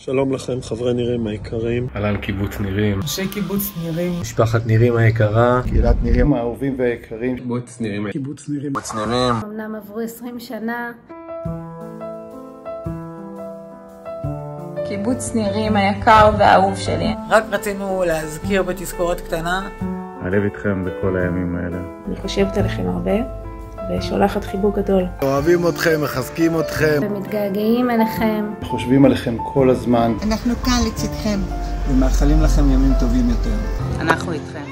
שלום לכם חברי נירים היקרים. אהלן קיבוץ נירים. אנשי קיבוץ נירים. משפחת נירים היקרה. קהילת נירים האהובים והיקרים. קיבוץ נירים. קיבוץ נירים. קיבוץ נירים. אמנם עברו 20 שנה. קיבוץ נירים היקר והאהוב שלי. רק רצינו להזכיר בתזכורת קטנה. הלב איתכם בכל הימים האלה. אני חושבת עליכם הרבה ושולחת חיבוק גדול. אוהבים אתכם, מחזקים אתכם. ומתגעגעים אליכם. חושבים עליכם כל הזמן. אנחנו כאן לצדכם. ומאחלים לכם ימים טובים יותר. אנחנו איתכם.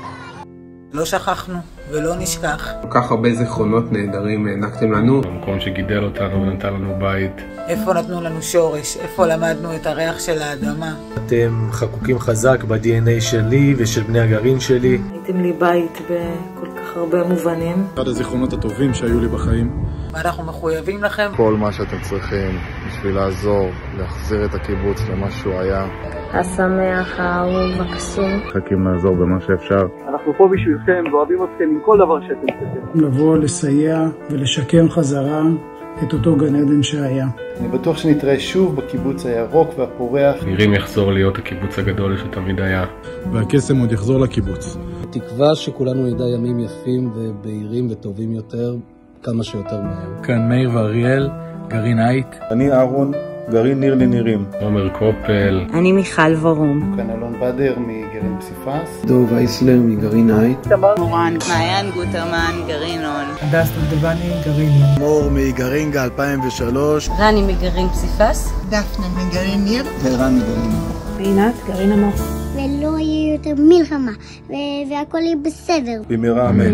לא שכחנו ולא נשכח. כל כך הרבה זיכרונות נהדרים הענקתם לנו. המקום שגידל אותנו ונתן לנו בית. איפה נתנו לנו שורש, איפה למדנו את הריח של האדמה. אתם חקוקים חזק ב-DNA שלי ושל בני הגרעין שלי. הייתם לי בית בכל כך הרבה מובנים. אחד הזיכרונות הטובים שהיו לי בחיים. ואנחנו מחויבים לכם. כל מה שאתם צריכים בשביל לעזור, להחזיר את הקיבוץ למה שהוא היה. השמח, האהוב, הקסום. מחכים לעזור במה שאפשר. אנחנו פה בשבילכם ואוהבים אתכם עם כל דבר שאתם צריכים. לבוא, לסייע ולשקם חזרה את אותו גן עדן שהיה. אני בטוח שנתראה שוב בקיבוץ הירוק והפורח. נירים יחזור להיות הקיבוץ הגדול שתמיד היה. והקסם עוד יחזור לקיבוץ. תקווה שכולנו נדע ימים יפים ובהירים וטובים יותר, כמה שיותר מהר. כאן מאיר ואריאל, גרעין הייט. אני אהרון, גרעין ניר לנירים. עומר קופל. אני מיכל ורום. כאן אלון בדר מגרעין פסיפס. דוב אייסלר מגרעין הייט. מורן, מעיין גוטרמן, גרעין און. הדס דובדבני, גרעין. מור מגרעין גל 2003. רני מגרעין פסיפס. דפנה מגרעין ניר. ורן מגרעין. ועינת, גרעין המוח. ולא יהיה יותר מלחמה, והכל יהיה בסדר. במהרה אמן.